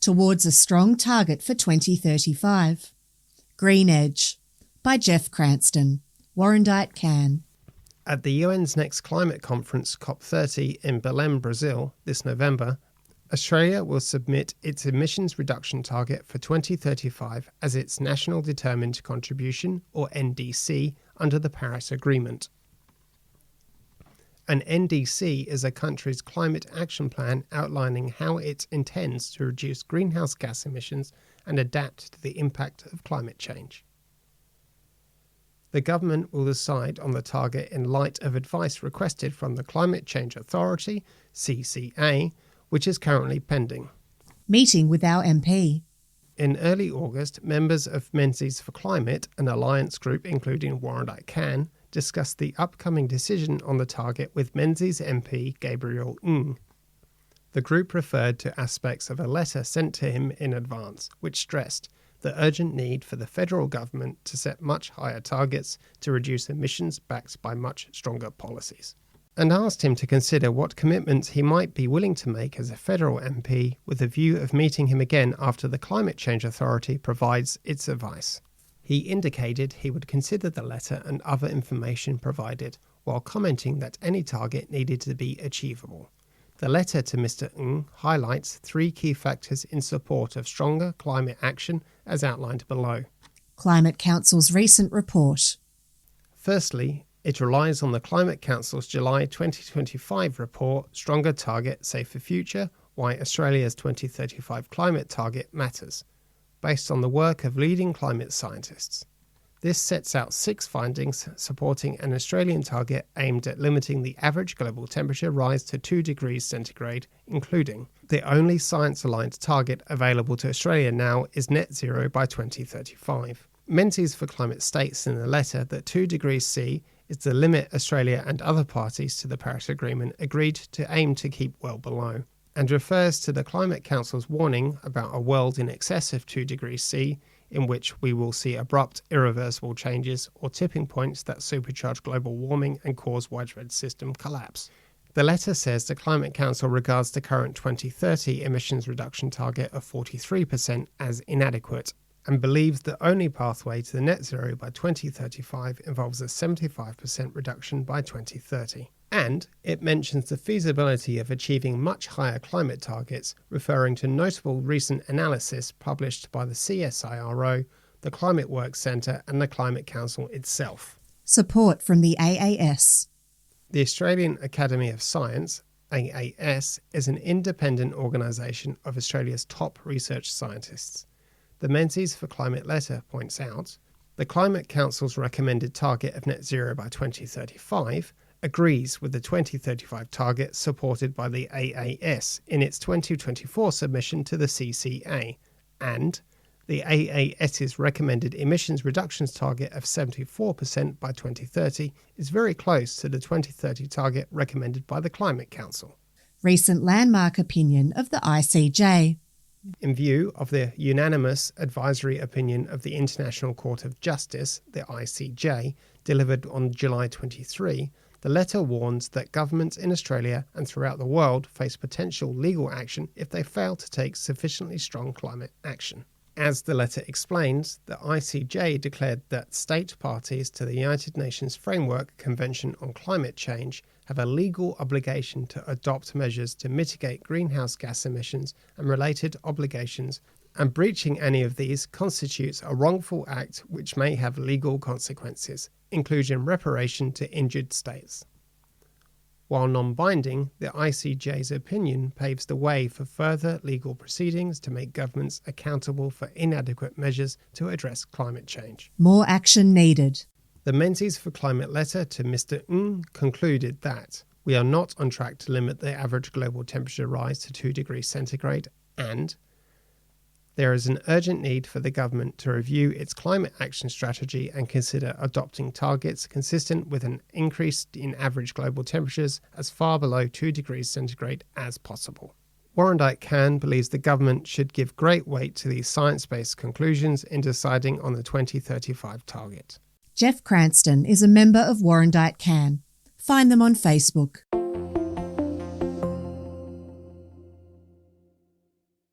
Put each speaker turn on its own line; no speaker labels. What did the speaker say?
towards a strong target for 2035. Green Edge by Jeff Cranston, WarrandyteCAN.
At the UN's next climate conference, COP30, in Belém, Brazil, this November, Australia will submit its emissions reduction target for 2035 as its National Determined Contribution, or NDC, under the Paris Agreement. An NDC is a country's climate action plan outlining how it intends to reduce greenhouse gas emissions and adapt to the impact of climate change. The government will decide on the target in light of advice requested from the Climate Change Authority, CCA, which is currently pending.
Meeting with our MP.
In early August, members of Menzies for Climate, an alliance group including WarrandyteCAN, discussed the upcoming decision on the target with Menzies MP Gabriel Ng. The group referred to aspects of a letter sent to him in advance, which stressed the urgent need for the federal government to set much higher targets to reduce emissions backed by much stronger policies, and asked him to consider what commitments he might be willing to make as a federal MP with a view of meeting him again after the Climate Change Authority provides its advice. He indicated he would consider the letter and other information provided, while commenting that any target needed to be achievable. The letter to Mr. Ng highlights 3 key factors in support of stronger climate action as outlined below.
Climate Council's recent report.
Firstly, it relies on the Climate Council's July 2025 report, Stronger Target, Safer Future, Why Australia's 2035 Climate Target Matters, based on the work of leading climate scientists. This sets out 6 findings supporting an Australian target aimed at limiting the average global temperature rise to 2 degrees centigrade, including the only science-aligned target available to Australia now is net zero by 2035. Menzies for Climate states in the letter that 2 degrees C is the limit Australia and other parties to the Paris Agreement agreed to aim to keep well below, and refers to the Climate Council's warning about a world in excess of 2 degrees C, in which we will see abrupt, irreversible changes or tipping points that supercharge global warming and cause widespread system collapse. The letter says the Climate Council regards the current 2030 emissions reduction target of 43% as inadequate, and believes the only pathway to the net zero by 2035 involves a 75% reduction by 2030. And it mentions the feasibility of achieving much higher climate targets, referring to notable recent analysis published by the CSIRO, the Climate Works Centre and the Climate Council itself.
Support from the AAS.
The Australian Academy of Science, AAS, is an independent organisation of Australia's top research scientists. The Menzies for Climate letter points out, the Climate Council's recommended target of net zero by 2035 agrees with the 2035 target supported by the AAS in its 2024 submission to the CCA, and the AAS's recommended emissions reductions target of 74% by 2030 is very close to the 2030 target recommended by the Climate Council.
Recent landmark opinion of the ICJ.
In view of the unanimous advisory opinion of the International Court of Justice, the ICJ, delivered on July 23, the letter warns that governments in Australia and throughout the world face potential legal action if they fail to take sufficiently strong climate action. As the letter explains, the ICJ declared that state parties to the United Nations Framework Convention on Climate Change have a legal obligation to adopt measures to mitigate greenhouse gas emissions and related obligations, and breaching any of these constitutes a wrongful act which may have legal consequences, including reparation to injured states. While non-binding, the ICJ's opinion paves the way for further legal proceedings to make governments accountable for inadequate measures to address climate change.
More action needed.
The Menzies for Climate letter to Mr. Ng concluded that we are not on track to limit the average global temperature rise to 2 degrees centigrade, and there is an urgent need for the government to review its climate action strategy and consider adopting targets consistent with an increase in average global temperatures as far below 2 degrees centigrade as possible. WarrandyteCAN believes the government should give great weight to these science-based conclusions in deciding on the 2035 target.
Jeff Cranston is a member of WarrandyteCAN. Find them on Facebook.